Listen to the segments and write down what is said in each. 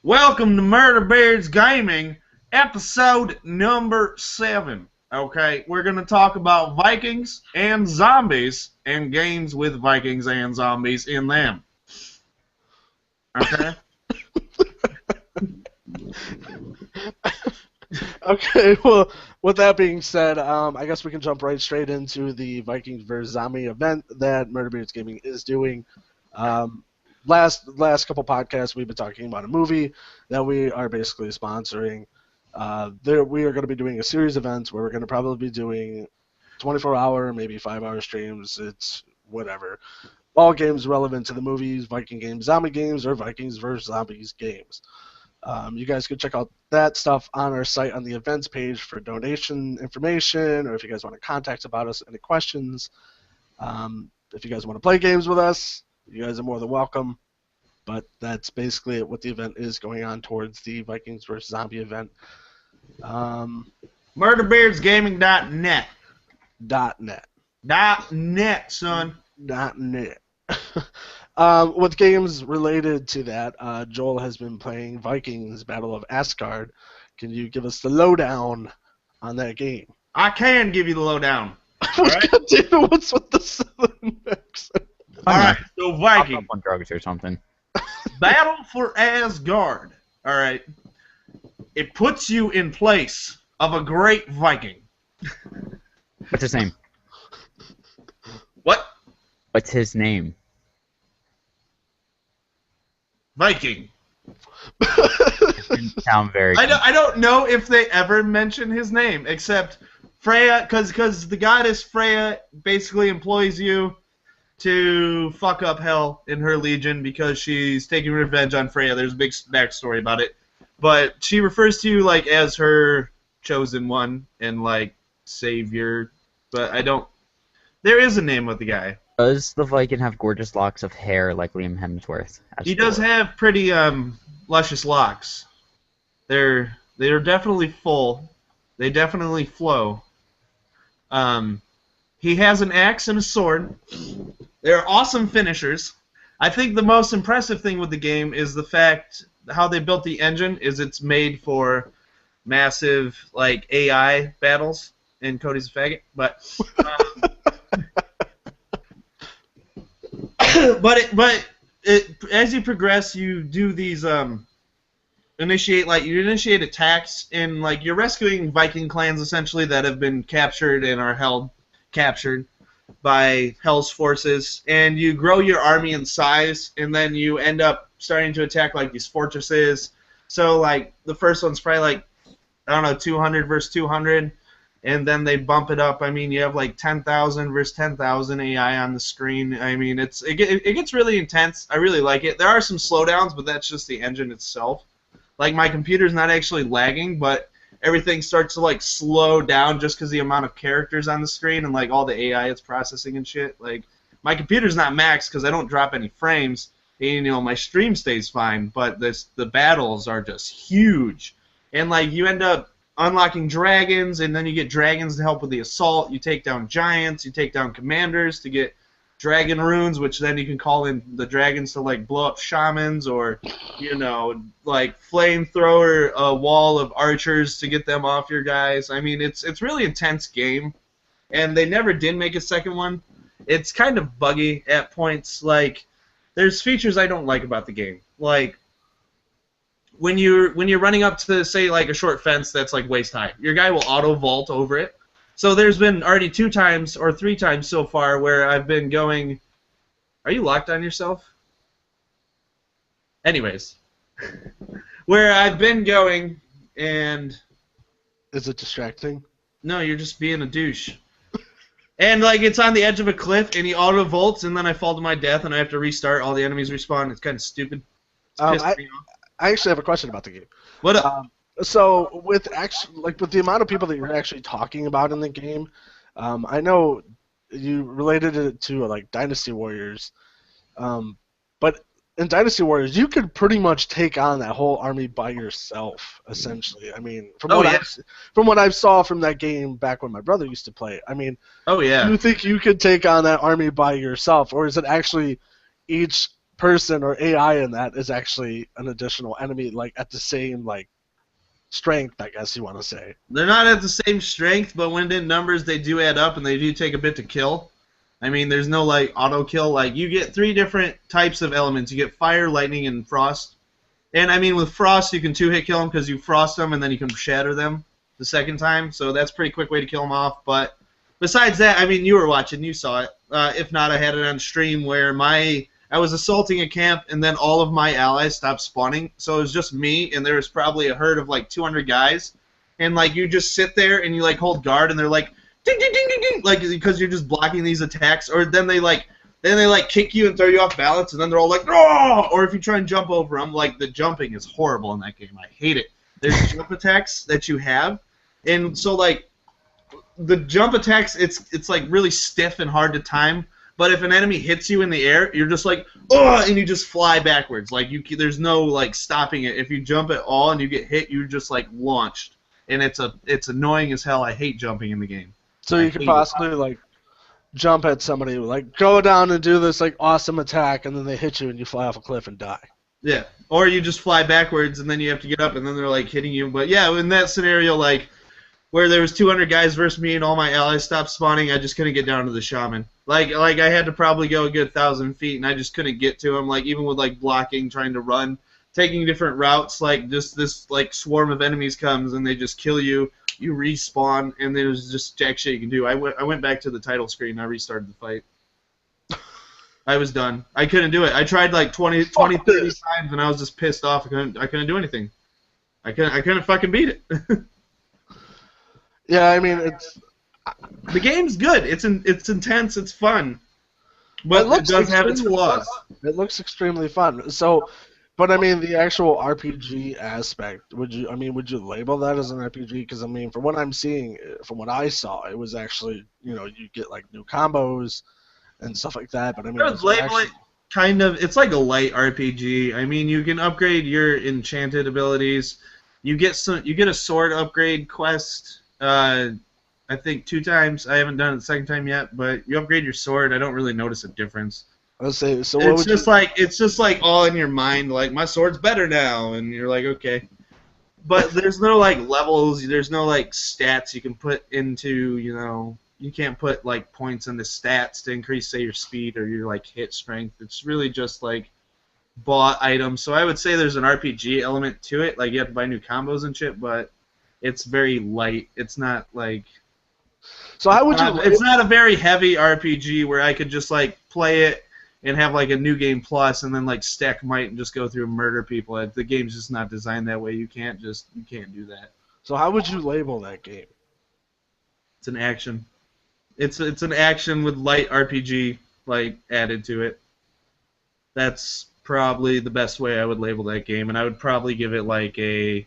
Welcome to Murder Beards Gaming, episode number 7. Okay, we're going to talk about Vikings and zombies and games with Vikings and zombies in them. Okay? Okay, well, with that being said, I guess we can jump right straight into the Vikings vs. Zombie event that Murder Beards Gaming is doing. Last couple podcasts, we've been talking about a movie that we are basically sponsoring. We are going to be doing a series of events where we're going to probably be doing 24-hour, maybe 5-hour streams. It's whatever. All games relevant to the movies, Viking games, zombie games, or Vikings vs. Zombies games. You guys can check out that stuff on our site on the events page for donation information, or if you guys want to contact about us, any questions. If you guys want to play games with us, you guys are more than welcome. But that's basically what the event is going on towards the Vikings vs. Zombie event. MurderBeardsGaming.net. .net. .net, son. .net. With games related to that, Joel has been playing Vikings Battle of Asgard. Can you give us the lowdown on that game? I can give you the lowdown. Right? God damn it, what's with the southern accent? Alright, so Viking. On drugs or something. Battle for Asgard. Alright. It puts you in place of a great Viking. What's his name? What? What's his name? Viking. Didn't sound very. I don't know if they ever mention his name, except Freya, because the goddess Freya basically employs you to fuck up hell in her legion because she's taking revenge on Freya. There's a big backstory about it, but she refers to you like as her chosen one and like savior. But I don't. There is a name with the guy. Does the Viking have gorgeous locks of hair like Liam Hemsworth? He does have pretty luscious locks. They're definitely full. They definitely flow. He has an axe and a sword. They're awesome finishers. I think the most impressive thing with the game is the fact how they built the engine is it's made for massive like AI battles. And Cody's a faggot, but as you progress, you do these initiate attacks, and like you're rescuing Viking clans essentially that have been captured and are held captured by Hell's forces, and you grow your army in size, and then you end up starting to attack like these fortresses. So like the first one's probably like 200 versus 200. And then they bump it up. I mean, you have like 10,000 versus 10,000 AI on the screen. I mean, it gets really intense. I really like it. There are some slowdowns, but that's just the engine itself. Like, my computer's not actually lagging, but everything starts to, like, slow down just because the amount of characters on the screen and, like, all the AI it's processing and shit. Like, my computer's not maxed because I don't drop any frames. And, you know, my stream stays fine, but the battles are just huge. And, like, you end up unlocking dragons, and then you get dragons to help with the assault. You take down giants, you take down commanders to get dragon runes, which then you can call in the dragons to like blow up shamans, or you know, like flamethrower a wall of archers to get them off your guys. I mean, it's really intense game, and they never did make a second one. It's kind of buggy at points. Like, there's features I don't like about the game, like when you're running up to, say, like a short fence that's like waist high, your guy will auto vault over it. So there's been already 2 times or 3 times so far where I've been going. Are you locked on yourself? Anyways, where I've been going and. Is it distracting? No, you're just being a douche. And like it's on the edge of a cliff and he auto vaults and then I fall to my death and I have to restart. All the enemies respawn. It's kind of stupid. It's pissed me off. I actually have a question about the game. What up? So with the amount of people that you're actually talking about in the game, I know you related it to like Dynasty Warriors, but in Dynasty Warriors you could pretty much take on that whole army by yourself, essentially. I mean, from what I saw from that game back when my brother used to play, I mean, do you think you could take on that army by yourself, or is it actually each person or AI in that is actually an additional enemy, like at the same like strength, I guess you want to say. They're not at the same strength, but when in numbers, they do add up, and they do take a bit to kill. I mean, there's no like auto kill. Like you get 3 different types of elements. You get fire, lightning, and frost. And I mean, with frost, you can 2-hit kill them because you frost them, and then you can shatter them the second time. So that's a pretty quick way to kill them off. But besides that, I mean, you were watching, you saw it. If not, I had it on stream where I was assaulting a camp, and then all of my allies stopped spawning. So it was just me, and there was probably a herd of like 200 guys. And like you just sit there and you like hold guard, and they're like ding ding ding ding ding, like because you're just blocking these attacks. Or then they kick you and throw you off balance, and then they're all like, oh! Or if you try and jump over them, like the jumping is horrible in that game. I hate it. There's jump attacks that you have, and so like the jump attacks, it's like really stiff and hard to time. But if an enemy hits you in the air, you're just like, oh, and you just fly backwards. Like there's no like stopping it. If you jump at all and you get hit, you're just like launched, and it's annoying as hell. I hate jumping in the game. So you could possibly like jump at somebody, like go down and do this like awesome attack, and then they hit you and you fly off a cliff and die. Yeah, or you just fly backwards and then you have to get up and then they're like hitting you. But yeah, in that scenario, like where there was 200 guys versus me and all my allies stopped spawning, I just couldn't get down to the shaman. Like I had to probably go a good 1,000 feet and I just couldn't get to him. Like even with like blocking, trying to run, taking different routes, like just this like swarm of enemies comes and they just kill you. You respawn, and there's just jack shit you can do. I went back to the title screen, and I restarted the fight. I was done. I couldn't do it. I tried like 20, 30 times, and I was just pissed off. I couldn't do anything. I couldn't fucking beat it. Yeah, I mean, the game's good. It's intense. It's fun, but it does have its flaws. It looks extremely fun. So, but I mean, the actual RPG aspect, would you label that as an RPG? Because I mean, from what I'm seeing, from what I saw, it was actually, you get like new combos and stuff like that. But I mean, I would label it kind of. It's like a light RPG. I mean, you can upgrade your enchanted abilities. You get a sword upgrade quest. I think 2 times. I haven't done it the second time yet, but you upgrade your sword. I don't really notice a difference. Let's say so. It's just like all in your mind. Like my sword's better now, and you're like, okay. But there's no like levels. There's no like stats you can put into. You can't put like points into stats to increase, say, your speed or your like hit strength. It's really just like bought items. So I would say there's an RPG element to it. Like you have to buy new combos and shit, but it's very light. It's not like. So how would you? It's not a very heavy RPG where I could just like play it and have like a new game plus and then like stack might and just go through and murder people. The game's just not designed that way. You can't do that. So how would you label that game? It's an action. It's an action with light RPG like added to it. That's probably the best way I would label that game, and I would probably give it like a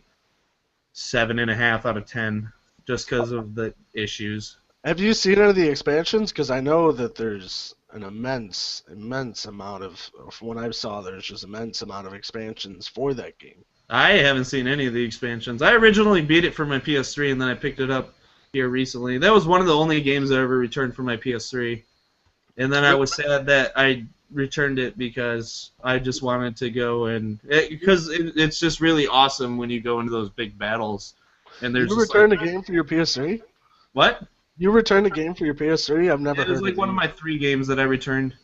7.5 out of 10 just because of the issues. Have you seen any of the expansions? Because I know that there's an immense amount of, from what I saw, there's just immense amount of expansions for that game. I haven't seen any of the expansions. I originally beat it for my PS3, and then I picked it up here recently. That was one of the only games I ever returned for my PS3. And then I was sad that I returned it because I just wanted to go because it's just really awesome when you go into those big battles. And there's you returned a game for your PS3? What? You returned a game for your PS3? I've never heard of it. It was like one of my 3 games that I returned.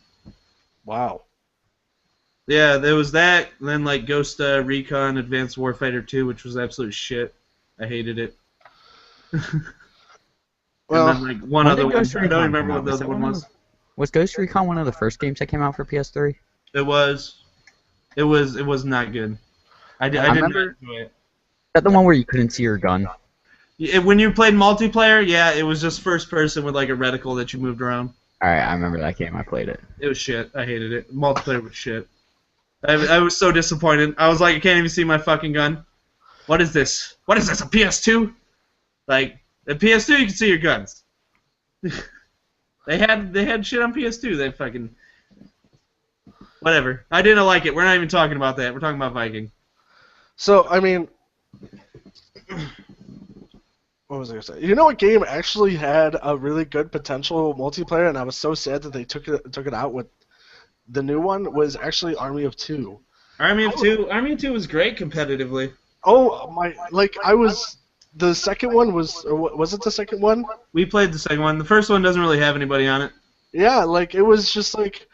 Wow. Yeah, there was that, then like Ghost Recon Advanced Warfighter 2, which was absolute shit. I hated it. Well, and then like one other one. I don't remember what the other one was. Was Ghost Recon one of the first games that came out for PS3? It was. It was not good. I didn't enjoy it. Is that the one where you couldn't see your gun? When you played multiplayer, yeah, it was just first person with like a reticle that you moved around. Alright, I remember that game. I played it. It was shit. I hated it. Multiplayer was shit. I was so disappointed. I was like, I can't even see my fucking gun. What is this? What is this, a PS2? Like, the PS2 you can see your guns. They had shit on PS2. They fucking... Whatever. I didn't like it. We're not even talking about that. We're talking about Viking. So, I mean... What was I going to say? You know what game actually had a really good potential multiplayer, and I was so sad that they took it out with the new one was actually Army of Two. Army of Two was great competitively. Oh my! Like I was. The second one was, or was it the second one? We played the second one. The first one doesn't really have anybody on it. Yeah, like it was just like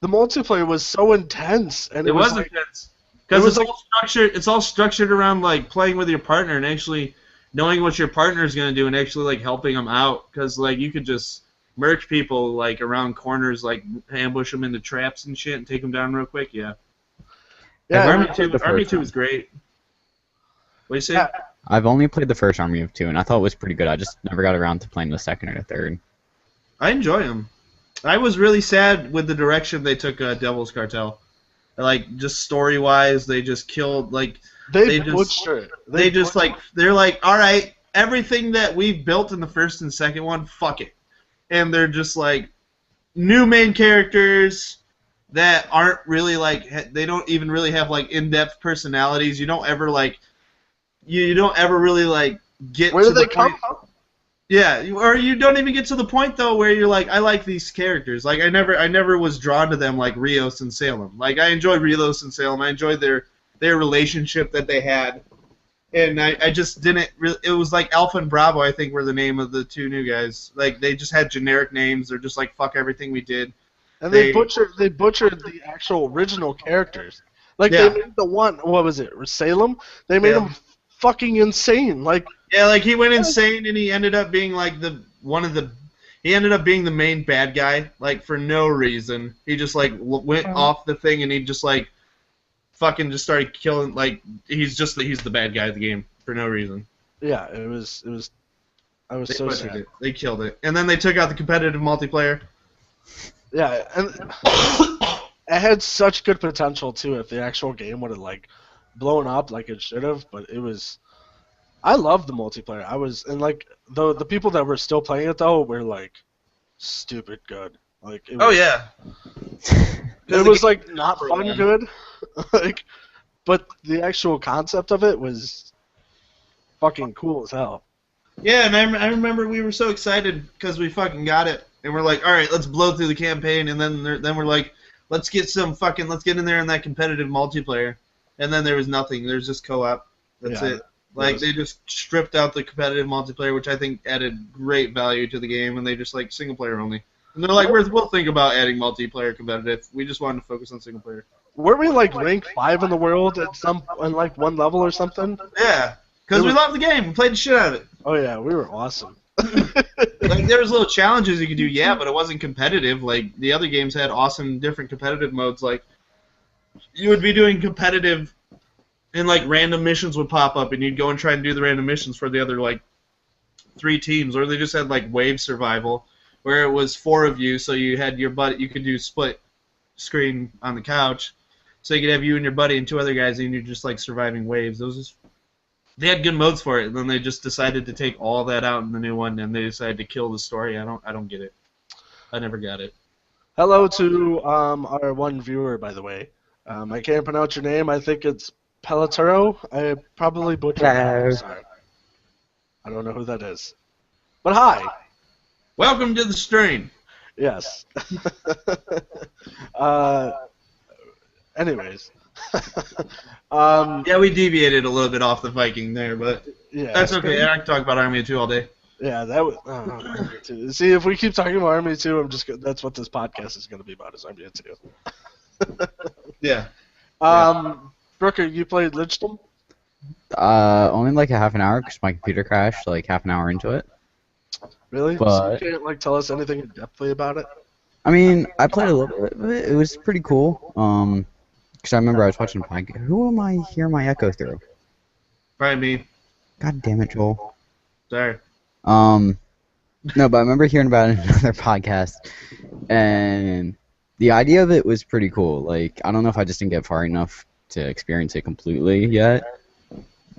the multiplayer was so intense, and It was like, intense because was it's all structured. It's all structured around like playing with your partner and actually knowing what your partner is gonna do and actually like helping them out. Because like you could just murk people like around corners, like ambush them into traps and shit and take them down real quick. Yeah. yeah, Army Two was great. What do you say? Yeah. I've only played the first Army of Two, and I thought it was pretty good. I just never got around to playing the second or the third. I enjoy them. I was really sad with the direction they took Devil's Cartel. Like, just story-wise, they just killed, like... They butchered it. They're like, alright, everything that we built in the first and second one, fuck it. And they're just like, new main characters that aren't really, like, they don't even really have, like, in-depth personalities. You don't ever, like... You don't ever really, like, get Where to do the they come point... from? Yeah, or you don't even get to the point though where you're like, I like these characters. Like I never was drawn to them like Rios and Salem. Like I enjoyed Rios and Salem. I enjoyed their relationship that they had, and I just didn't. It was like Alpha and Bravo, I think, were the name of the two new guys. Like they just had generic names. They're just like fuck everything we did. And they butchered the actual original characters. Like Yeah. they made the one. What was it? Salem. They made him fucking insane. Like. Yeah, like he went insane and he ended up being like he ended up being the main bad guy, like for no reason. He just like went off the thing and he just like fucking just started killing. Like he's the bad guy of the game for no reason. Yeah, it was. I was so sad. It. They killed it, and then they took out the competitive multiplayer. Yeah, and it had such good potential too if the actual game would have like blown up like it should have, but it was. I loved the multiplayer. Like the people that were still playing it though were like stupid good. Like it was, Oh yeah. it was like not fun good, like, but the actual concept of it was fucking cool as hell. Yeah, and I remember we were so excited because we fucking got it, and we're like, all right, let's blow through the campaign, and then we're like, let's get in there in that competitive multiplayer, and then there was nothing. There's just co-op. That's it. Like, they just stripped out the competitive multiplayer, which I think added great value to the game, and they just, like, single-player only. And they're like, we'll think about adding multiplayer competitive. We just wanted to focus on single-player. Weren't we, like, ranked 5 in the world at like, one level or something? Yeah, because we loved the game. We played the shit out of it. Oh, yeah, we were awesome. Like, there was little challenges you could do, yeah, but it wasn't competitive. Like, the other games had awesome different competitive modes. Like, you would be doing competitive... And, like, random missions would pop up, and you'd go and try and do the random missions for the other, like, 3 teams. Or they just had, like, wave survival, where it was 4 of you, so you had your buddy. You could do split screen on the couch. So you could have you and your buddy and 2 other guys, and you're just, like, surviving waves. They had good modes for it, and then they just decided to take all that out in the new one, and they decided to kill the story. I don't get it. I never got it. Hello to our one viewer, by the way. I can't pronounce your name. I think it's Pelotero? I probably butchered that. Sorry. I don't know who that is. But hi! Welcome to the stream! Yes. Anyways. Yeah, we deviated a little bit off the Viking there, but yeah, that's okay. I can talk about Army of Two all day. Yeah, that was... Army 2. See, if we keep talking about Army 2, that's what this podcast is going to be about, is Army 2. Yeah. Brooker, you played Lichdom? Only like a half an hour because my computer crashed like half an hour into it. Really? But, so you can't like tell us anything in depthly about it? I mean, I played a little bit of it. It was pretty cool. Because I remember I was watching a podcast. Who am I hearing my echo through? Probably me. God damn it, Joel. Sorry. No, but I remember hearing about it in another podcast, and the idea of it was pretty cool. Like, I don't know if I just didn't get far enough to experience it completely yet,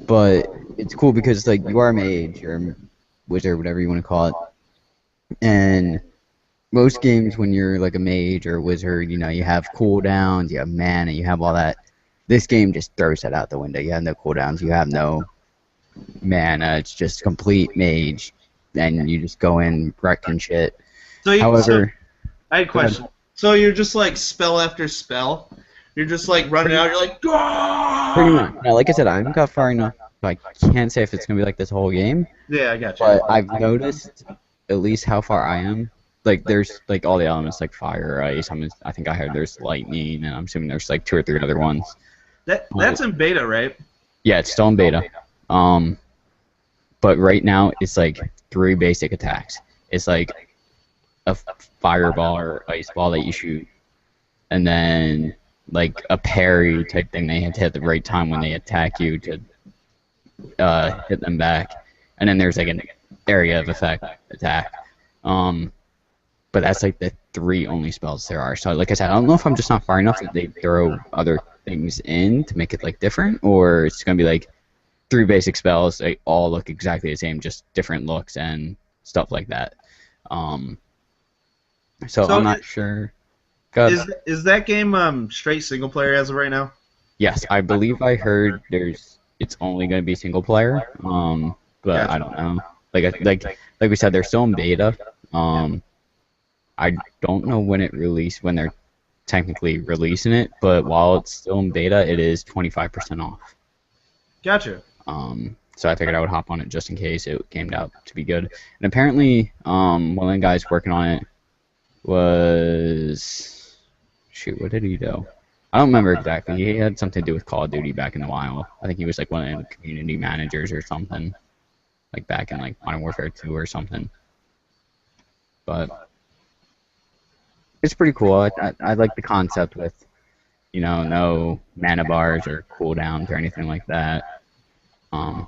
but it's cool because like you are a mage or a wizard, whatever you want to call it, and most games when you're like a mage or a wizard, you know, you have cooldowns, you have mana, you have all that. This game just throws that out the window. You have no cooldowns, you have no mana. It's just complete mage, and you just go in wrecking shit. So However, I had a question. So you're just like spell after spell. You're just like running out. You're like, Pretty much. Now, like I said, I haven't got far enough. I can't say if it's gonna be like this whole game, yeah, I got you. but I've noticed at least how far I am. Like there's like all the elements like fire, ice. I think I heard there's lightning, and I'm assuming there's like 2 or 3 other ones. That's in beta, right? Yeah, it's still in beta. But right now it's like 3 basic attacks. It's like a fireball or ice ball that you shoot, and then like a parry type thing they have to hit the right time when they attack you to hit them back, and then there's like an area of effect attack. But that's like the 3 only spells there are. So like I said, I don't know if I'm just not far enough that they throw other things in to make it like different, or it's gonna be like 3 basic spells. They all look exactly the same, just different looks and stuff like that. So I'm not sure. Go ahead. Is that game straight single player as of right now? Yes, I believe I heard it's only going to be single player. But I don't know. Like we said, they're still in beta. I don't know when when they're technically releasing it, but while it's still in beta, it is 25% off. Gotcha. So I figured I would hop on it just in case it came out to be good. And apparently, one of the guys working on it was... Shoot, what did he do? I don't remember exactly. He had something to do with Call of Duty back in the wild. I think he was like one of the community managers or something. Like back in like Modern Warfare 2 or something. But it's pretty cool. I like the concept with, no mana bars or cooldowns or anything like that. So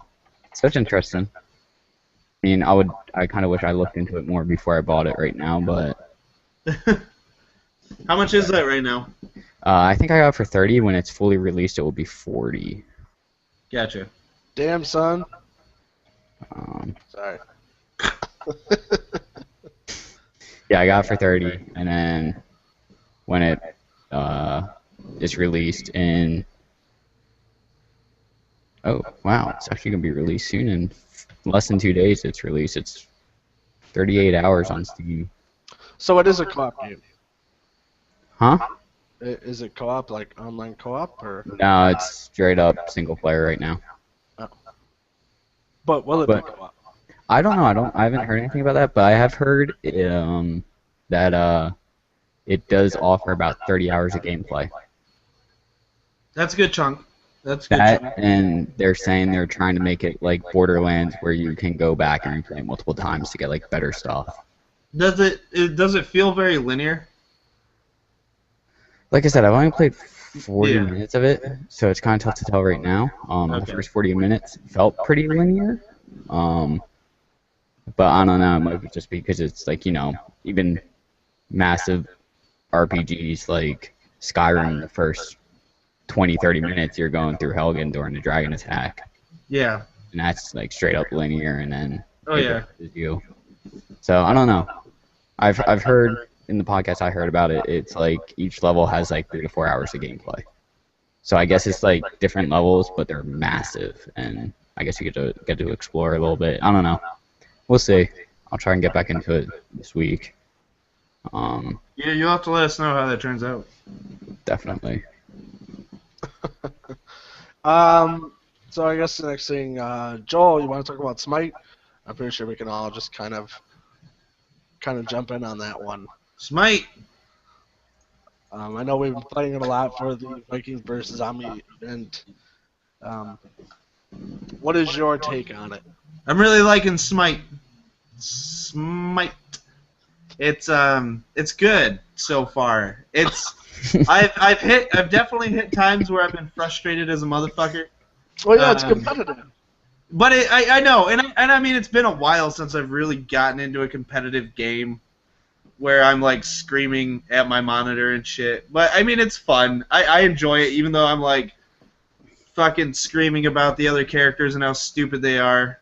it's interesting. I mean, I kind of wish I looked into it more before I bought it right now, but... How much is that right now? I think I got it for 30. When it's fully released, it will be 40. Gotcha. Damn, son. Sorry. Yeah, I got it for 30, and then when it is released in... Oh, wow, it's actually going to be released soon. In less than 2 days it's released. It's 38 hours on Steam. So it is a co-op game. Huh? Is it co-op, like online co-op, or? No, it's straight up single player right now. Oh. But will it be co-op? I don't know. I haven't heard anything about that, but I have heard that it does offer about 30 hours of gameplay. That's a good chunk. That's a good That, chunk. and they're saying they're trying to make it like Borderlands, where you can go back and replay multiple times to get like better stuff. Does it feel very linear? Like I said, I've only played 40 Yeah. minutes of it, so it's kind of tough to tell right now. The Okay. first 40 minutes felt pretty linear. But I don't know, it might just be because it's like, even massive RPGs like Skyrim, the first 20, 30 minutes you're going through Helgen during the dragon attack. Yeah. And that's like straight up linear, and then Oh, it yeah. is you. So I don't know. I've heard in the podcast I heard about it, it's like each level has like 3 to 4 hours of gameplay. So I guess it's like different levels, but they're massive, and I guess you get to explore a little bit. I don't know. We'll see. I'll try and get back into it this week. Yeah, you'll have to let us know how that turns out. Definitely. So I guess the next thing, Joel, you want to talk about Smite? I'm pretty sure we can all just kind of jump in on that one. Smite. I know we've been playing it a lot for the Vikings versus Zombie event. What is your take on it? I'm really liking Smite. Smite. It's good so far. I've definitely hit times where I've been frustrated as a motherfucker. Well, yeah, it's competitive. But I know, and I mean, it's been a while since I've really gotten into a competitive game where I'm like screaming at my monitor and shit. But I mean, it's fun. I enjoy it, even though I'm like fucking screaming about the other characters and how stupid they are.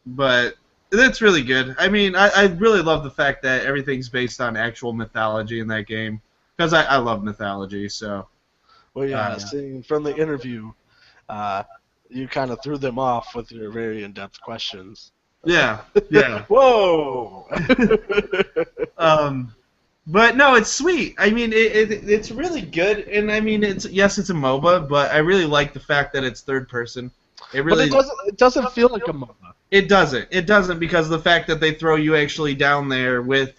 But it's really good. I mean, I really love the fact that everything's based on actual mythology in that game, because I love mythology. So. Well, yeah, seeing from the interview, you kind of threw them off with your very in-depth questions. Yeah. Yeah. Whoa! But no, it's sweet. I mean, it's really good, and I mean, it's a MOBA, but I really like the fact that it's third person. It But really it doesn't feel like a MOBA. It doesn't because of the fact that they throw you actually down there with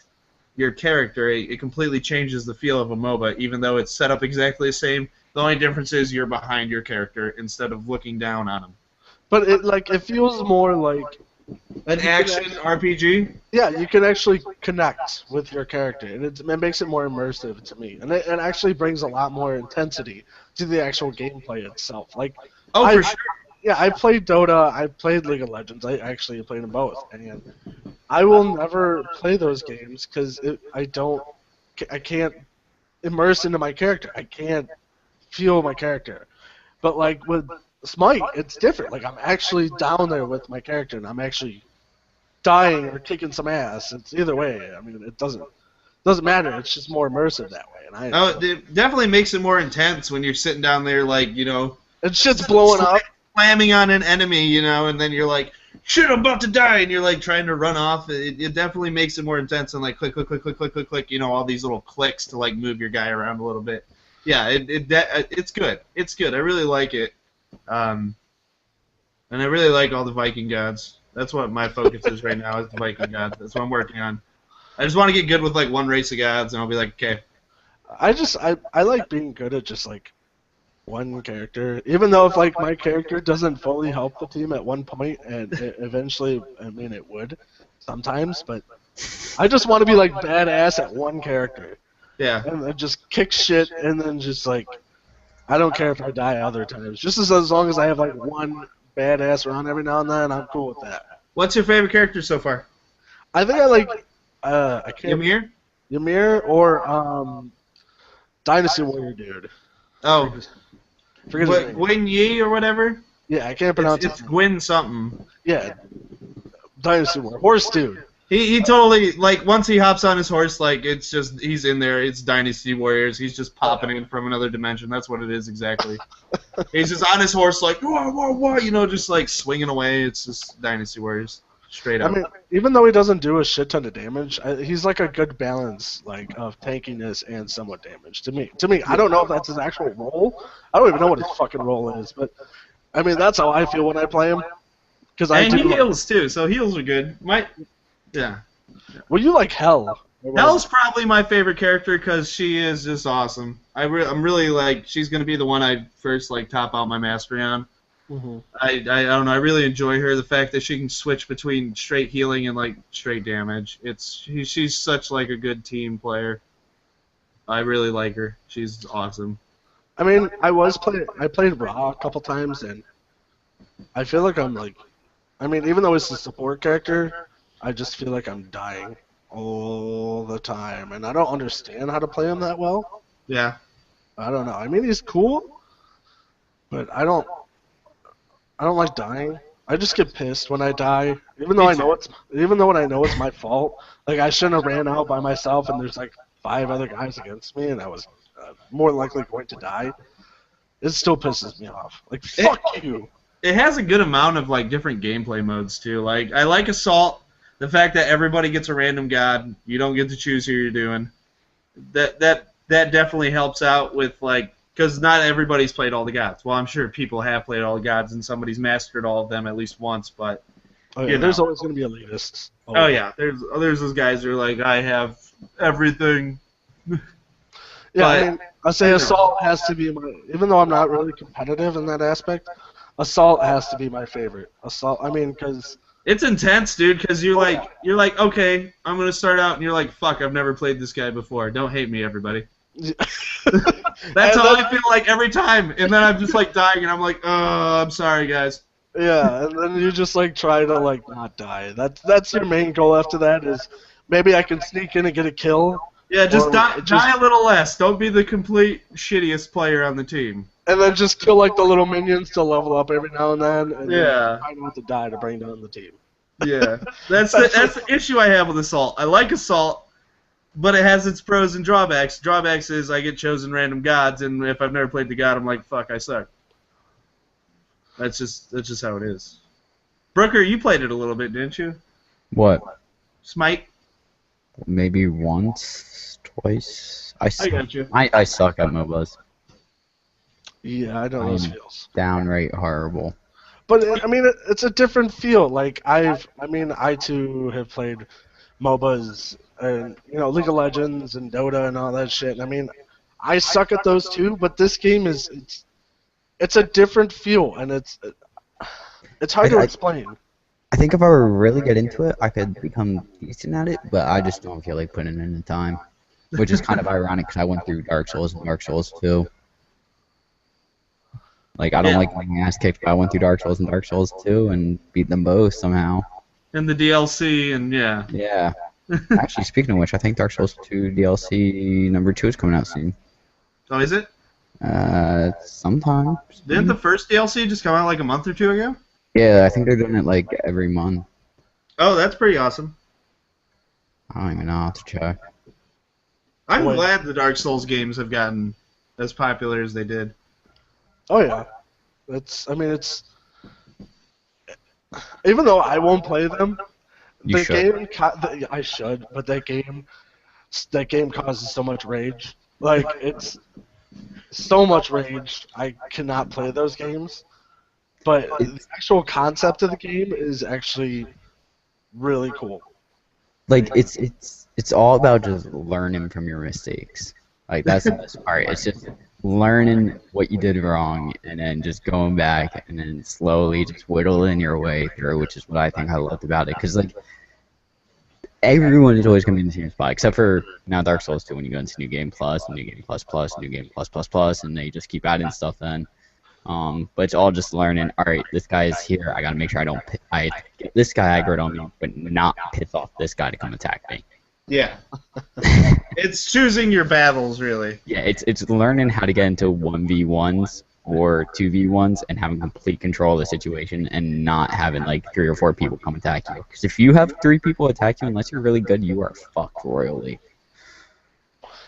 your character. It completely changes the feel of a MOBA, even though it's set up exactly the same. The only difference is you're behind your character instead of looking down on him. But it feels more like An action RPG. yeah, you can actually connect with your character, and it makes it more immersive to me, and it actually brings a lot more intensity to the actual gameplay itself. Like, Oh, I- for sure. yeah, I played Dota, I played League of Legends, I actually played them both, and I will never play those games because I can't immerse into my character. I can't feel my character. But like with Smite, it's different. Like I'm actually down there with my character, and I'm actually dying or kicking some ass. It's either way. I mean, it doesn't matter. It's just more immersive that way. And Oh, it definitely makes it more intense when you're sitting down there, like, it's shit's blowing up. slamming on an enemy, and then you're like, shit, I'm about to die, and you're like trying to run off. It definitely makes it more intense, and like click, click, click, click, click, click, click, all these little clicks to like move your guy around a little bit. Yeah, it's good. It's good. I really like it. And I really like all the Viking gods. That's what my focus is right now, is the Viking gods. That's what I'm working on. I just want to get good with like one race of gods, and I'll be like, okay. I like being good at just like one character, even though if like my character doesn't fully help the team at one point, and eventually, I mean it would sometimes, but I just want to be like badass at one character. Yeah. And then just kick shit, and then just like, I don't care if I die other times. Just as long as I have like one badass run every now and then, I'm cool with that. What's your favorite character so far? I think I like, I can't. Ymir? Ymir or Dynasty Warrior dude. Oh, Forget his name. Gwyn Yi or whatever? Yeah, I can't pronounce It's it. Gwyn something. Yeah, Dynasty Warrior. Horse dude. He totally, like, once he hops on his horse, like, it's just, he's in there, it's Dynasty Warriors, he's just popping in from another dimension, that's what it is exactly. He's just on his horse, like, whoa, whoa, whoa, just, like, swinging away, it's just Dynasty Warriors, straight up. I mean, even though he doesn't do a shit ton of damage, he's like a good balance, like, of tankiness and somewhat damage. To me, I don't know if that's his actual role. I don't even know what his fucking role is, but I mean, that's how I feel when I play him. And he heals, too, so heals are good. Yeah. Well, you like Hell. Hell's probably my favorite character because she is just awesome. I'm really, like, she's going to be the one I first, like, top out my mastery on. Mm-hmm. I don't know. I really enjoy her. The fact that she can switch between straight healing and like straight damage. She's such like a good team player. I really like her. She's awesome. I mean, I played Ra a couple times, and I feel like I'm like, I mean, even though it's a support character, I just feel like I'm dying all the time, and I don't understand how to play him that well. Yeah. I don't know. I mean, he's cool, but I don't like dying. I just get pissed when I die, even though I know it's my fault. Like I shouldn't have ran out by myself, and there's like 5 other guys against me, and I was more likely going to die. It still pisses me off. Like fuck you. It has a good amount of like different gameplay modes too. Like I like Assault. The fact that everybody gets a random god, you don't get to choose who you're doing. That definitely helps out with like. Because not everybody's played all the gods. Well, I'm sure people have played all the gods, and somebody's mastered all of them at least once. But there's always going to be elitists. Oh yeah, there's those guys who are like, I have everything. Yeah, I mean, I say Assault has to be my. Even though I'm not really competitive in that aspect, Assault has to be my favorite. Assault. I mean, because it's intense, dude. Because you're like, okay, I'm gonna start out, and you're like, fuck, I've never played this guy before. Don't hate me, everybody. That's how I feel like every time, and then I'm just like dying, and I'm like, oh, I'm sorry, guys. Yeah, and then you just like try to like not die. That's your main goal after that is maybe I can sneak in and get a kill. Yeah, just die a little less. Don't be the complete shittiest player on the team. And then just kill like the little minions to level up every now and then. And yeah. Try not to die to bring down the team. Yeah, that's the issue I have with Assault. I like Assault. But it has its pros and drawbacks. Drawbacks is I get chosen random gods, and if I've never played the god, I'm like, fuck, I suck. That's just how it is. Brooker, you played it a little bit, didn't you? What? Smite? maybe once, twice. I got you. I suck at MOBAs. Yeah, I know those feels. Downright horrible. But I mean, it's a different feel. Like I too have played MOBAs and League of Legends and Dota and all that shit. I mean, I suck at those too. But this game it's a different feel, and it's hard to explain. I think if I were to really get into it, I could become decent at it, but I just don't feel like putting in the time. Which is kind of ironic because I went through Dark Souls and Dark Souls 2. Like, I don't like getting ass kicked, but I went through Dark Souls and Dark Souls 2 and beat them both somehow. And the DLC, and yeah. Yeah. Actually, speaking of which, I think Dark Souls 2 DLC number 2 is coming out soon. Oh, is it? Sometime. Didn't the first DLC just come out like a month or two ago? Yeah, I think they're doing it like every month. Oh, that's pretty awesome. I don't even know. I'll have to check. I'm glad the Dark Souls games have gotten as popular as they did. Oh yeah, it's even though I won't play them, You the should. game I should, but that game causes so much rage. Like it's so much rage. I cannot play those games. But the actual concept of the game is actually really cool. Like it's all about just learning from your mistakes. Like that's the best part. It's just learning what you did wrong and then just going back and then slowly just whittling your way through, which is what I think I loved about it. Because like everyone is always gonna be in the same spot, except for now Dark Souls 2 when you go into New Game Plus, New Game Plus Plus, New Game Plus Plus Plus, and they just keep adding stuff in. But it's all just learning. All right, this guy is here. I gotta make sure I get this guy aggroed on me, but not piss off this guy to come attack me. Yeah. It's choosing your battles, really. Yeah, it's learning how to get into 1v1s or 2v1s and having complete control of the situation and not having like 3 or 4 people come attack you. Because if you have 3 people attack you, unless you're really good, you are fucked royally.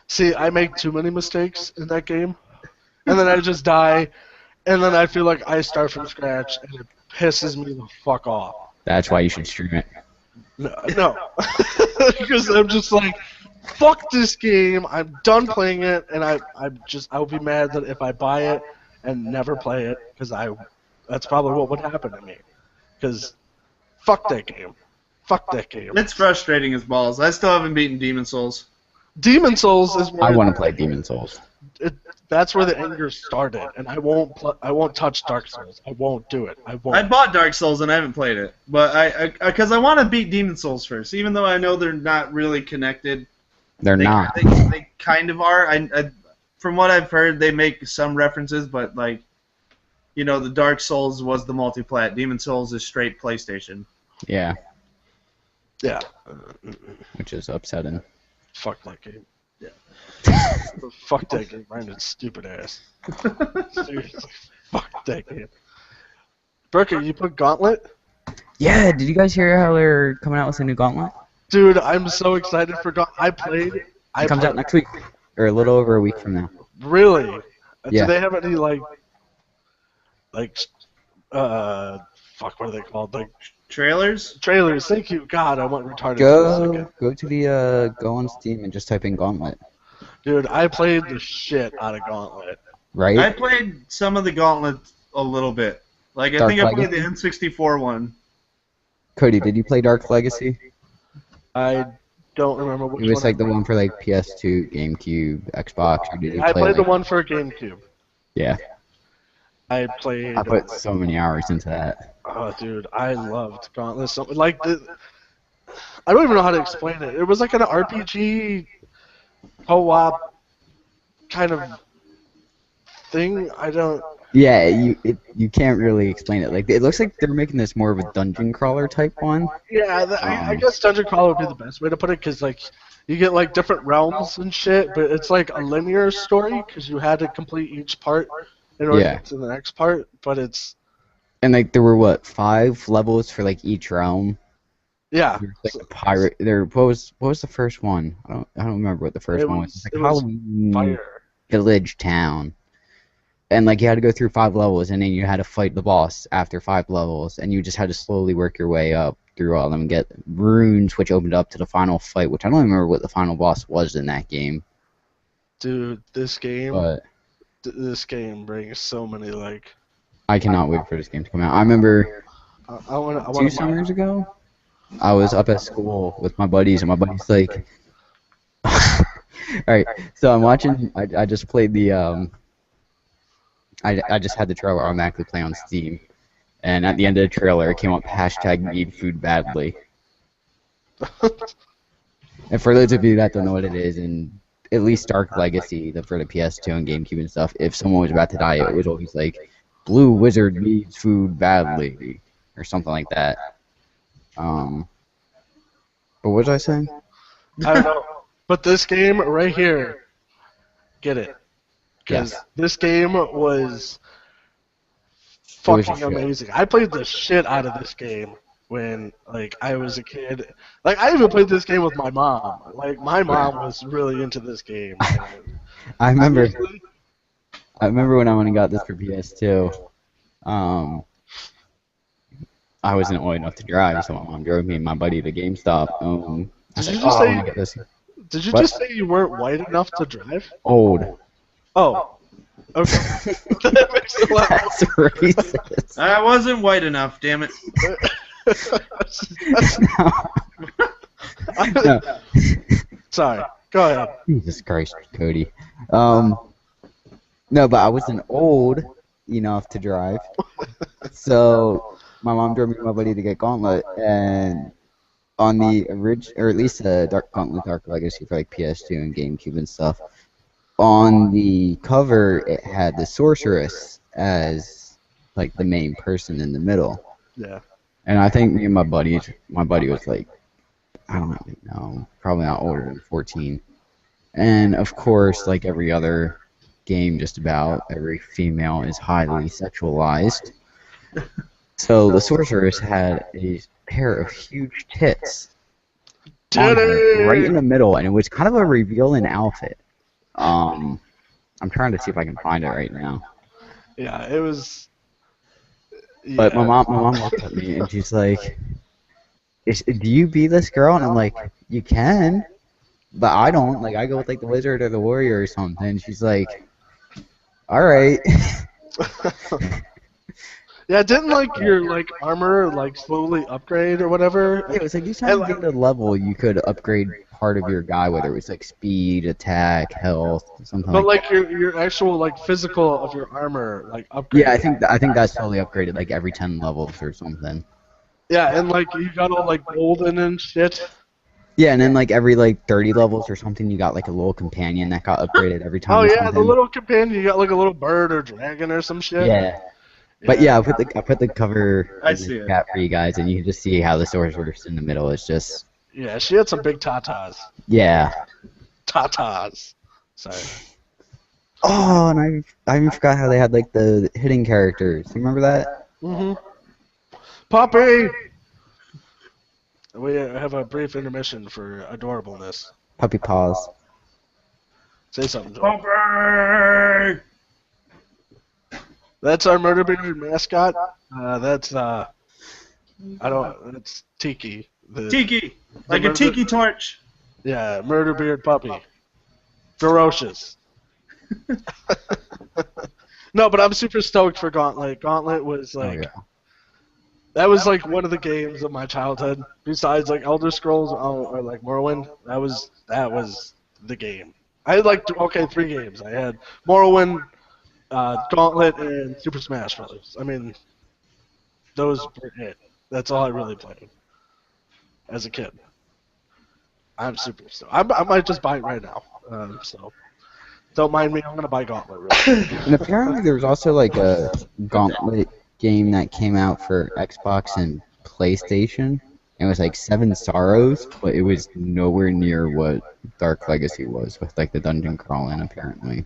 See, I make too many mistakes in that game, and then I just die, and then I feel like I start from scratch, and it pisses me the fuck off. That's why you should stream it. No. Because I'm just like, fuck this game. I'm done playing it, and I'll be mad that if I buy it and never play it, because that's probably what would happen to me. Because fuck that game. Fuck that game. It's frustrating as balls. I still haven't beaten Demon Souls. Demon Souls is where I want to play Demon Souls. that's where the anger started, and I won't touch Dark Souls. I won't do it. I won't. I bought Dark Souls and I haven't played it, but because I want to beat Demon Souls first, even though I know they're not really connected. They're not. They kind of are. From what I've heard, they make some references, but like, the Dark Souls was the multi-plat. Demon Souls is straight PlayStation. Yeah, Yeah. which is upsetting. Fuck that game. Yeah. Fuck that game, Brandon's stupid ass. Seriously. Fuck that game. Burker, you put Gauntlet? Yeah, did you guys hear how they're coming out with a new Gauntlet? Dude, I'm so excited for Gauntlet. It comes out next week, or a little over a week from now. Really? Yeah. Do they have any, fuck, what are they called? Like, Trailers? trailers. Thank you. God, I went retarded for a second. Go to go on Steam and just type in Gauntlet. Dude, I played the shit out of Gauntlet. Right? I played some of the Gauntlet a little bit. Like, I Dark think I played the Legacy? N64 one. Cody, did you play Dark Legacy? I don't remember which It was one. like the one for like PS2, GameCube, Xbox. Or did you I play played the like- one for GameCube. Yeah, I played. I put so many hours into that. Oh, dude, I loved Gauntlet. I don't even know how to explain it. It was like an RPG co-op kind of thing. I don't. Yeah, you can't really explain it. Like it looks like they're making this more of a dungeon crawler type one. Yeah, I guess Dungeon Crawler would be the best way to put it, because like you get like different realms and shit, but it's like a linear story because you had to complete each part in order to get to the next part. But it's And like there were what 5 levels for like each realm. yeah. There was, like a pirate. What was the first one? I don't remember what the first one was. It's like it was Halloween Fire. Village Town. And like you had to go through 5 levels, and then you had to fight the boss after 5 levels, and you just had to slowly work your way up through all of them and get runes, which opened up to the final fight, which I don't remember what the final boss was in that game. Dude, this game But brings so many I cannot wait for this game to come out. I remember I want 2 summers ago, I was up at school with my buddies, and my buddy's like, alright, so I'm watching, I just played the, I just had the trailer automatically play on Steam, and at the end of the trailer, it came up, #need food badly. And for those of you that don't know what it is, and at least Dark Legacy, for the PS2 and GameCube and stuff, if someone was about to die, it was always like, Blue Wizard needs food badly, or something like that. But what was I saying? I don't know. But this game right here, get it. Because Yes. this game was fucking amazing. I played the shit out of this game when I was a kid. I even played this game with my mom. My mom was really into this game. I remember when I went and got this for PS2. I wasn't old enough to drive, so my mom drove me and my buddy to GameStop. I Did said, you just I say? want to get this. Did you What? just say you weren't white enough to drive? Old. Oh. Okay. That makes a lot That's racist. I wasn't white enough, damn it. No. Sorry. Go ahead. Jesus Christ, Cody. No, but I wasn't old enough to drive. So my mom drove me and my buddy to get Gauntlet, and on the original, or at least the Gauntlet Dark Legacy for PS2 and GameCube and stuff, on the cover it had the sorceress as the main person in the middle. Yeah. And I think me and my buddy was I don't know, probably not older than 14. And of course, like every other game, just about every female is highly sexualized. So the sorceress had a pair of huge tits on her, right in the middle, and it was kind of a revealing outfit. I'm trying to see if I can find it right now. Yeah, it was. Yeah. But my mom looked at me and she's like, "Do you be this girl?" And I'm like, "You can, but I don't. I go with the wizard or the warrior or something." She's like, "All right." Yeah, didn't your armor slowly upgrade or whatever? Yeah, it was each time you get a level, you could upgrade part of your guy, whether it was speed, attack, health, something But like that. your actual physical of your armor upgrade. Yeah, I think that's totally upgraded every 10 levels or something. Yeah, and you got all golden and shit. Yeah, and then every 30 levels or something, you got a little companion that got upgraded every time. Oh or yeah, the something. little companion. You got a little bird or dragon or some shit. Yeah. But yeah, I put the cover I in see the it. chat for you guys, and you can just see how the sorceress in the middle is just. Yeah, she had some big tatas. Yeah. Tatas. Sorry. Oh, and I even forgot how they had the hidden characters. You remember that? Mhm. Poppy. We have a brief intermission for adorableness. Puppy paws. Say something, Joel. That's our murder beard mascot. That's It's Tiki. Tiki! Like a tiki torch! Yeah, murder beard puppy. Ferocious. No, but I'm super stoked for Gauntlet. Gauntlet was Oh, yeah. that was one of the games of my childhood. Besides Elder Scrolls or Morrowind, that was the game. I had 3 games. I had Morrowind, Gauntlet, and Super Smash Bros. I mean, those were it. That's all I really played as a kid. I'm super stoked. I might just buy it right now. So don't mind me. I'm gonna buy Gauntlet. Really. And apparently there was also a Gauntlet game that came out for Xbox and PlayStation. It was 7 Sorrows, but it was nowhere near what Dark Legacy was with the dungeon crawling apparently.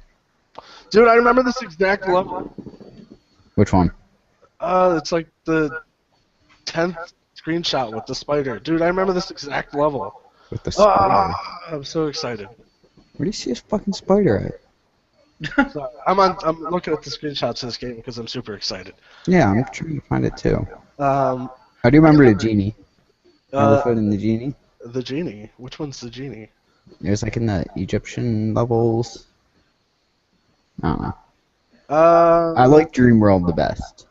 Dude, I remember this exact level. Which one? It's the 10th screenshot with the spider. Dude, I remember this exact level. With the spider. I'm so excited. Where do you see this fucking spider at? So, I'm looking at the screenshots of this game because I'm super excited. Yeah, I'm trying to find it too. Um, I do remember the genie. Malefoot and the genie. The genie. Which one's the genie? It was like in the Egyptian levels. I don't know. I Uh, like Dream World the best.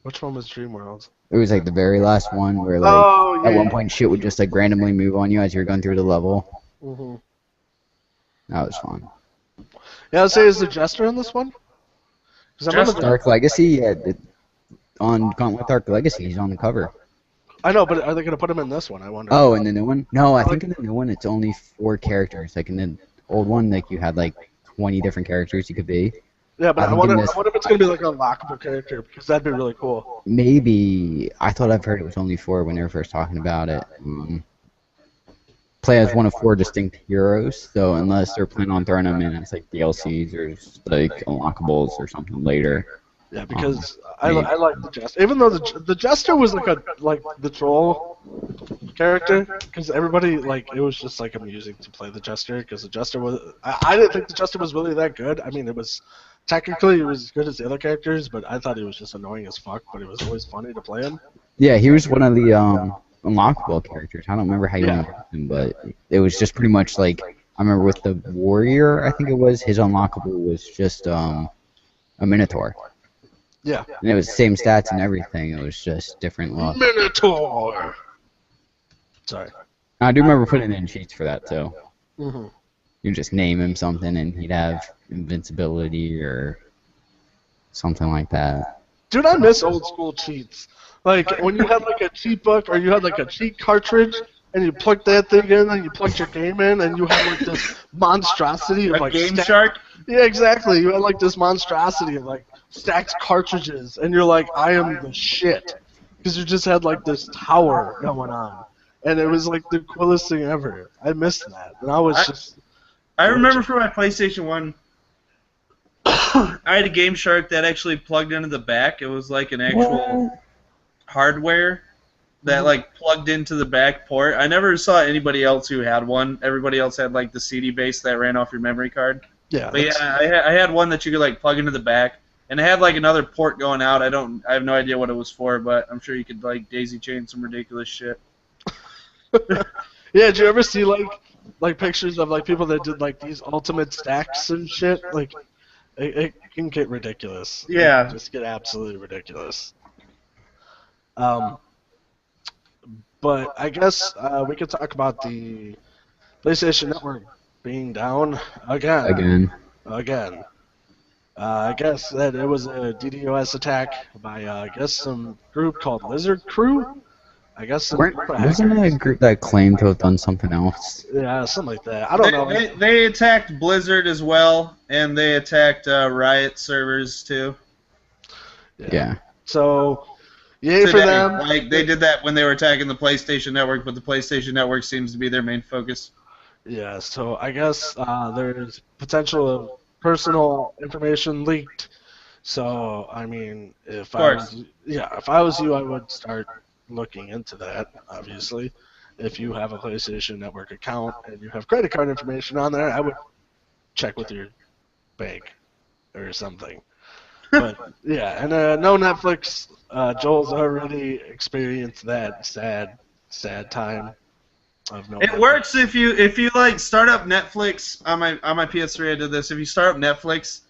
which one was Dreamworld? It was like the very last one where like Oh, at yeah. one point shit would just like randomly move on you as you're going through the level. Mm-hmm. That was fun. Yeah, I'd say is the Jester in this one? 'Cause I remember Jester. Dark Legacy, yeah, on Gauntlet Dark Legacy, he's on the cover. I know, but are they gonna put him in this one? I wonder. Oh, in the new one? No, I think in the new one it's only 4 characters. Like in the old one, like you had like 20 different characters you could be. Yeah, but I I think wonder, in I this- wonder if it's gonna be like a lockable character because that'd be really cool. Maybe I thought I've heard it was only 4 when they were first talking about it. Play as one of 4 distinct heroes, so unless they're planning on throwing them in as like DLCs or like unlockables or something later. Yeah, because maybe. I like the Jester, even though the Jester was like the troll character, because everybody like it was just like amusing to play the Jester because the Jester was I didn't think the Jester was really that good. I mean, it was technically it was as good as the other characters, but I thought he was just annoying as fuck. But it was always funny to play him. Yeah, he was one of the unlockable characters. I don't remember how you Yeah. unlocked him, but it was just pretty much like I remember with the warrior. I think it was his unlockable was just a minotaur, Yeah, and it was the same stats and everything. It was just different luck. Minotaur. Sorry. I do remember putting in cheats for that too. Mm-hmm. You just name him something, and he'd have invincibility or something like that. Dude, I miss old school cheats. Like when you had like a cheat book or you had like a cheat cartridge and you plugged that thing in and you plugged your game in and you had like this monstrosity of A like Game Shark? Yeah, exactly. You had like this monstrosity of like stacked cartridges and you're like, I am the shit. Because you just had like this tower going on. And it was like the coolest thing ever. I missed that. And I was just I remember for my PlayStation 1, I had a Game Shark that actually plugged into the back. It was like an actual hardware that like plugged into the back port. I never saw anybody else who had one. Everybody else had like the CD base that ran off your memory card. yeah. But yeah, I had one that you could like plug into the back, and it had like another port going out. I have no idea what it was for, but I'm sure you could like daisy chain some ridiculous shit. Yeah, did you ever see like pictures of like people that did like these ultimate stacks and shit? Like it can get ridiculous. Yeah. It can just get absolutely ridiculous. But I guess we could talk about the PlayStation Network being down again. Again, I guess that it was a DDoS attack by I guess some group called Lizard Crew. I guess some wasn't there a group that claimed to have done something else? yeah, something like that. I don't know. They attacked Blizzard as well, and they attacked Riot servers too. Yeah. So, yay for Today, them. like they did that when they were attacking the PlayStation Network, but the PlayStation Network seems to be their main focus. Yeah, so I guess there's potential of personal information leaked. So, I mean, if I was you, I would start looking into that, obviously. If you have a PlayStation Network account and you have credit card information on there, I would check with your bank or something. But yeah, and no Netflix. Joel's already experienced that sad time of no. It Netflix. works if you like start up Netflix on my PS3. I did this. If you start up Netflix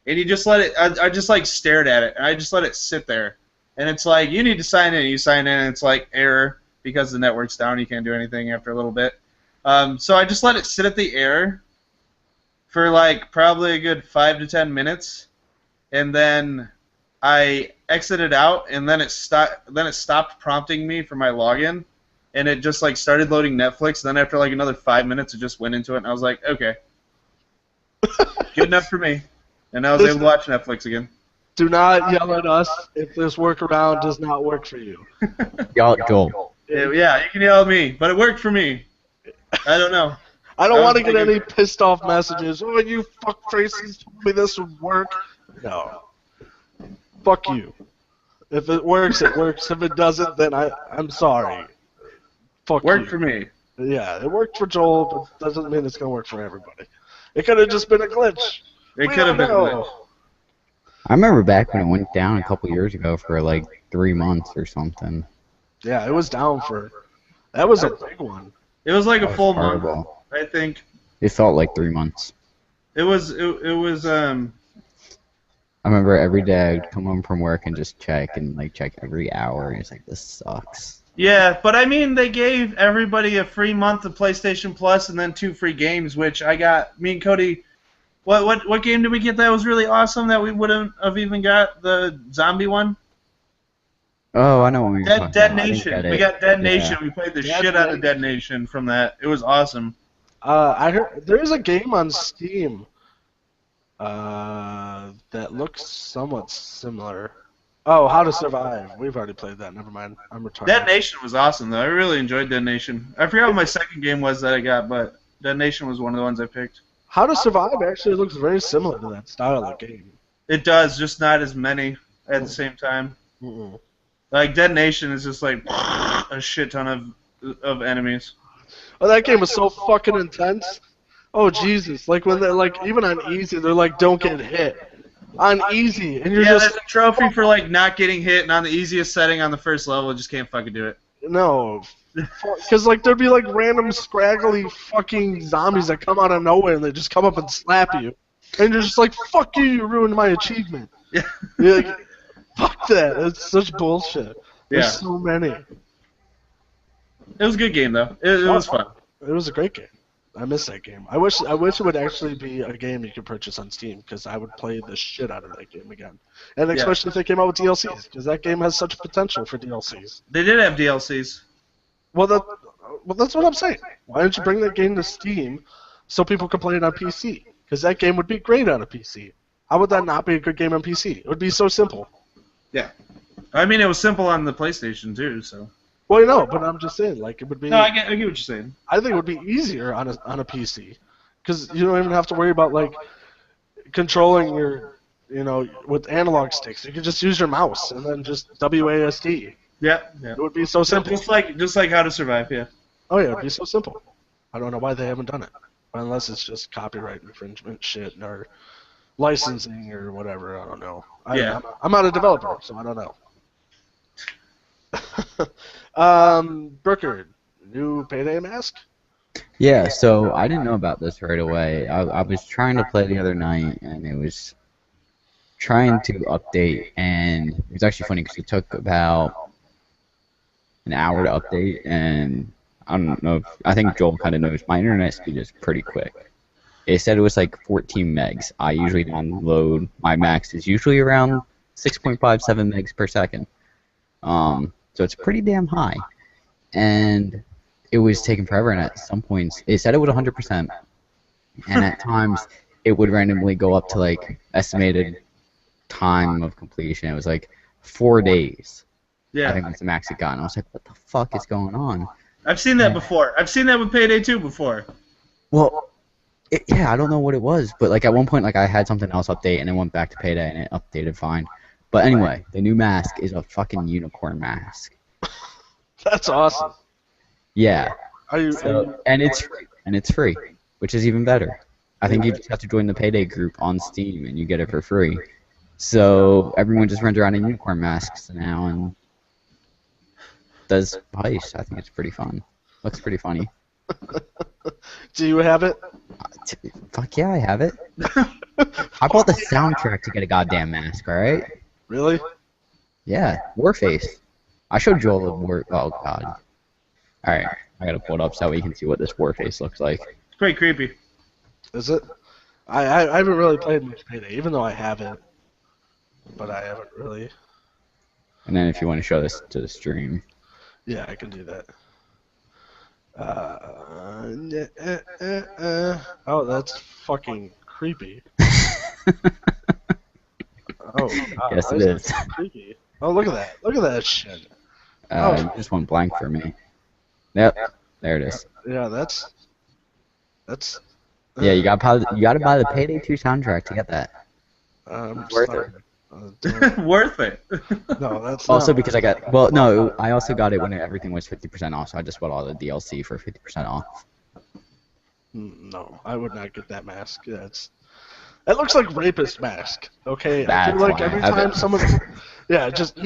and you just let it, I just like stared at it and I just let it sit there, and it's like you need to sign in. You sign in, and it's like error because the network's down. You can't do anything after a little bit. So I just let it sit at the error for like probably a good 5 to 10 minutes, and then I exited out, and then it stopped prompting me for my login, and it just like started loading Netflix. And then after like another 5 minutes, it just went into it, and I was like, okay, good enough for me. And I was able to watch Netflix again. Do not yell at us if this workaround does not work for you. Joel. Yeah, you can yell at me, but it worked for me. I don't know. I don't I was want to get thinking- any pissed off messages. Oh, you fuck faces told me this would work. No. Fuck you. If it works, it works. If it doesn't, then I'm sorry. Fuck Worked you. for me. Yeah, it worked for Joel, but doesn't mean it's gonna work for everybody. It could have just been a glitch. It We could have don't been. know. I remember back when it went down a couple years ago for like 3 months or something. Yeah, it was down for That was a big one. It was like That a was full month, horrible. I think. It felt like 3 months. It was I remember every day I'd come home from work and just check every hour. And it's like, this sucks. yeah, but I mean they gave everybody a free month of PlayStation Plus and then 2 free games, which I got. Me and Cody, what game did we get that was really awesome that we wouldn't have even got? The zombie one? Oh, I know what you're talking Dead about. I didn't Nation. get We it. got Dead Yeah. Nation. We played the shit out of Dead Nation from that. It was awesome. I heard there is a game on Steam that looks somewhat similar. Oh, How to Survive. We've already played that. Never mind. I'm retarded. Dead Nation was awesome though. I really enjoyed Dead Nation. I forgot what my second game was that I got, but Dead Nation was one of the ones I picked. How to Survive actually looks very similar to that style of game. It does, just not as many at the same time. Mm-mm. Like Dead Nation is just like a shit ton of enemies. Oh, that game was so fucking intense. Oh Jesus! Like when they're like even on easy, they're like don't get hit. On easy, and you're Yeah, just there's a trophy for like not getting hit, and on the easiest setting on the first level, just can't fucking do it. no, because like there'd be like random scraggly fucking zombies that come out of nowhere and they just come up and slap you, and you're just like fuck you, you ruined my achievement. Yeah. You're like, fuck that. It's such bullshit. There's Yeah. so many. It was a good game though. It was fun. It was a great game. I miss that game. I wish it would actually be a game you could purchase on Steam because I would play the shit out of that game again. And especially if they came out with DLCs because that game has such potential for DLCs. They did have DLCs. Well, that's what I'm saying. Why don't you bring that game to Steam so people can play it on PC? Because that game would be great on a PC. How would that not be a good game on PC? It would be so simple. Yeah. I mean, it was simple on the PlayStation too. So. Well, you know, but I'm just saying, like it would be. No, I get what you're saying. I think it would be easier on a PC because you don't even have to worry about like controlling your, with analog sticks. You can just use your mouse and then just WASD. Yeah. Yeah. It would be so simple. Just like How to Survive. Yeah. Oh yeah, it would be so simple. I don't know why they haven't done it, unless it's just copyright infringement shit or licensing or whatever. I don't know. I'm not a developer, so I don't know. Brooker, new Payday mask? Yeah, so I didn't know about this right away. I was trying to play the other night, and it was trying to update, and it was actually funny because it took about an hour to update, and I don't know. I think Joel kind of knows my internet speed is pretty quick. It said it was like 14 megs. I usually download, my max is usually around 6.57 megs per second. So it's pretty damn high. And it was taking forever, and at some points, it said it was 100%, and at times, it would randomly go up to, like, estimated time of completion. It was, like, 4 days. Yeah. I think that's the max it got, and I was like, what the fuck is going on? I've seen that before. I've seen that with Payday 2 before. Well, yeah, I don't know what it was, but, like, at one point, like, I had something else update, and it went back to Payday, and it updated fine. But anyway, the new mask is a fucking unicorn mask. That's awesome. Yeah. So, and it's free, which is even better. I think you just have to join the Payday group on Steam and you get it for free. So everyone just runs around in unicorn masks now and does heist. I think it's pretty fun. Looks pretty funny. do you have it? Fuck yeah, I have it. I bought the soundtrack to get a goddamn mask, alright? Really? Yeah, Warface. I showed Joel the War. Oh god. Alright, I gotta pull it up so we can see what this Warface looks like. It's pretty creepy. Is it? I haven't really played much Payday, even though I have it. But I haven't really. And then if you want to show this to the stream. Yeah, I can do that. Oh, that's fucking creepy. Oh, God, Yes, why it that is. so creepy? Oh, look at that. Look at that shit. It just went blank for me. Yep, there it is. Yeah, that's. Yeah, you gotta buy the Payday 2 soundtrack to get that. Worth it. Worth it. No, that's Also not. because I also got it when everything was 50% off, so I just bought all the DLC for 50% off. No, I would not get that mask. That looks like rapist mask. Okay, I That's feel like why I every have time it. someone, yeah, just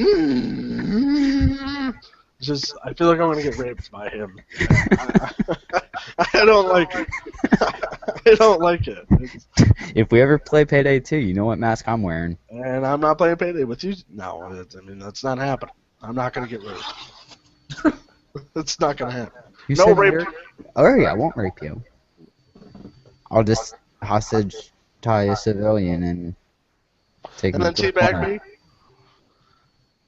Just I feel like I'm gonna get raped by him. I don't like it. I don't like it. If we ever play Payday 2, you know what mask I'm wearing. And I'm not playing Payday with you. No, I mean that's not happening. I'm not gonna get raped. It's not gonna happen. You No said rape. you're- Oh, yeah, I won't rape you. I'll just hostage tie a civilian and take And him then to a teabag corner. me.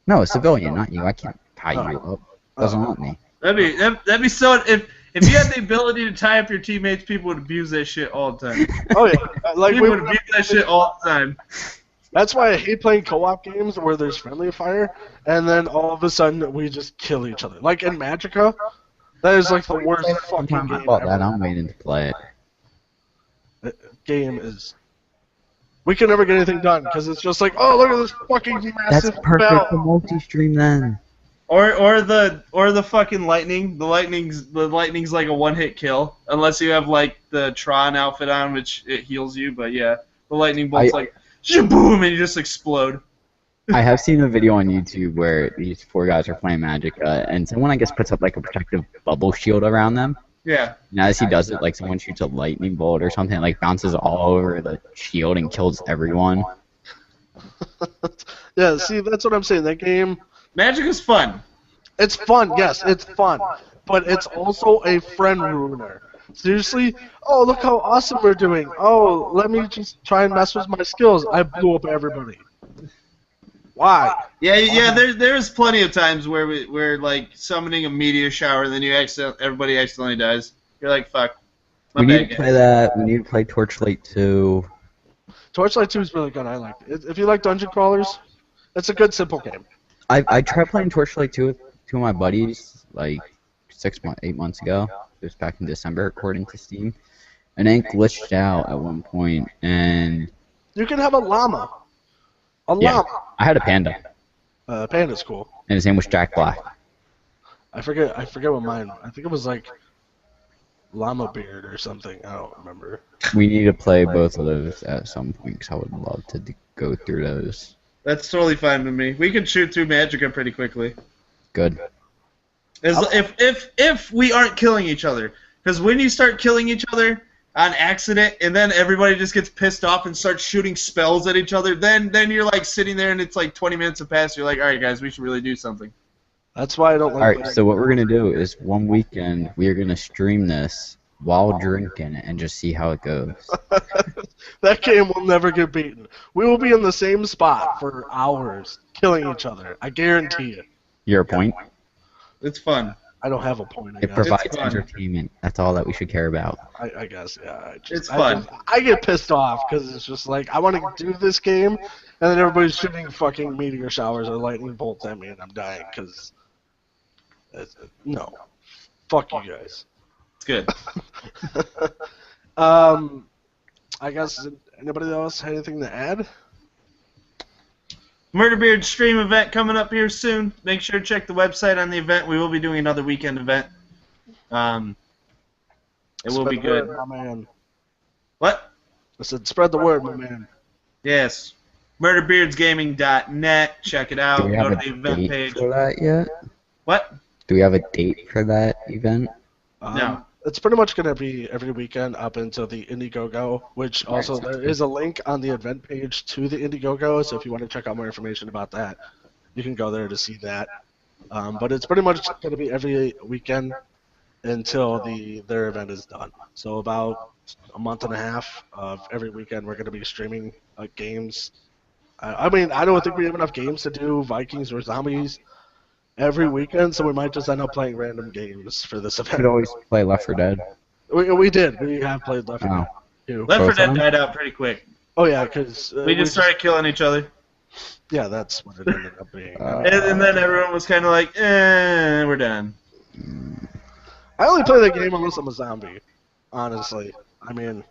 No, a civilian, not you. I can't tie you up. Doesn't want me. That'd be so. If you had the ability to tie up your teammates, people would abuse that shit all the time. Oh yeah, like People would abuse that shit all the time. that's why I hate playing co-op games where there's friendly fire, and then all of a sudden we just kill each other. Like in Magicka, that is like the worst fucking Sometimes I game bought that. ever. I'm waiting to play it. Game is. We can never get anything done because it's just like, oh look at this fucking That's massive perfect for bell. multi-stream then. Or the fucking lightning. The lightning's like a one-hit kill unless you have like the Tron outfit on, which it heals you. But yeah, the lightning bolt's like boom, and you just explode. I have seen a video on YouTube where these 4 guys are playing Magic, and someone I guess puts up like a protective bubble shield around them. Yeah. And as he does it, like someone shoots a lightning bolt or something, like bounces all over the shield and kills everyone. Yeah, see that's what I'm saying. That game, Magic is fun. it's fun. Yes, it's fun, but it's also a friend ruiner. Seriously? Oh, look how awesome we're doing. Oh, let me just try and mess with my skills. I blew up everybody. Why? Yeah. There's plenty of times where we're like summoning a meteor shower, and then everybody accidentally dies. You're like, fuck. My We bad, need to guys. play that. We need to play Torchlight 2. Torchlight 2 is really good. I like it. If you like dungeon crawlers, it's a good, simple game. I tried playing Torchlight 2 with 2 of my buddies like 8 months ago. It was back in December, according to Steam. And it glitched out at one point, and You can have a llama. A yeah, llama. I had a panda, Panda's cool. and his name was Jack Black. I forget what mine. I think it was like llama beard or something. I don't remember. We need to play both of those at some point, because I would love to go through those. That's totally fine with me. We can shoot through Magicka pretty quickly. Good. If we aren't killing each other, because when you start killing each other on accident, and then everybody just gets pissed off and starts shooting spells at each other, then you're like sitting there and it's like 20 minutes have passed. You're like, all right, guys, we should really do something. That's why I don't like. Alright, so what we're going to do is one weekend, we are going to stream this while drinking and just see how it goes. That game will never get beaten. We will be in the same spot for hours, killing each other. I guarantee it. Your point? It's fun. I don't have a point. I It guess. provides fun. entertainment. That's all that we should care about. I guess, yeah. It's fun. I get pissed off because it's just like I want to do this game, and then everybody's shooting fucking meteor showers or lightning bolts at me, and I'm dying because no, fuck you guys. It's good. I guess anybody else had anything to add? Murderbeard stream event coming up here soon. Make sure to check the website on the event. We will be doing another weekend event. It will be Spread the good. word, my man. What? I said, spread the word, my man. Yes. Murderbeardsgaming.net. Check it Do out. we Go have to a the event date page. for that yet? What? Do we have a date for that event? No. It's pretty much going to be every weekend up until the Indiegogo, which also there is a link on the event page to the Indiegogo, so if you want to check out more information about that, you can go there to see that. But it's pretty much going to be every weekend until their event is done. So about a month and a half of every weekend we're going to be streaming games. I mean, I don't think we have enough games to do Vikings or Zombies every weekend, so we might just end up playing random games for this We could event. always play Left 4 Dead. We did. We have played Left 4 Oh. Dead too. Left 4 Both Dead of them? died out pretty quick. Oh yeah, because We just started killing each other. Yeah, that's what it ended up being. And then everyone was kind of like, we're done. I only play that game unless I'm a zombie. Honestly, I mean,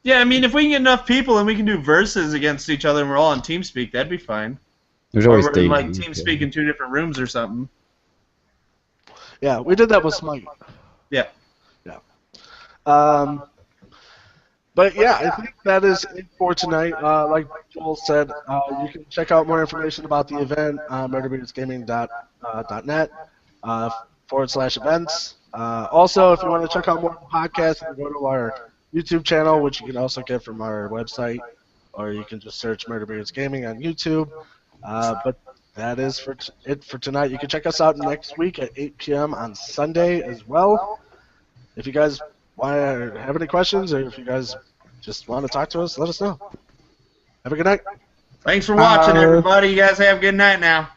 Yeah, I mean, if we can get enough people and we can do verses against each other and we're all on TeamSpeak, that'd be fine. There's Or always we're in, like, dating. TeamSpeak in 2 different rooms or something. yeah, we did that with Smite. Yeah. Yeah. But yeah, I think that is it for tonight. Like Joel said, you can check out more information about the event on murderbeardsgaming.net. /events. Also, if you want to check out more podcasts, you can go to our YouTube channel, which you can also get from our website, or you can just search Murder Beards Gaming on YouTube. But that is it for tonight. You can check us out next week at 8 p.m. on Sunday as well. If you guys have any questions, or if you guys just want to talk to us, let us know. Have a good night. Thanks for watching, everybody. You guys have a good night now.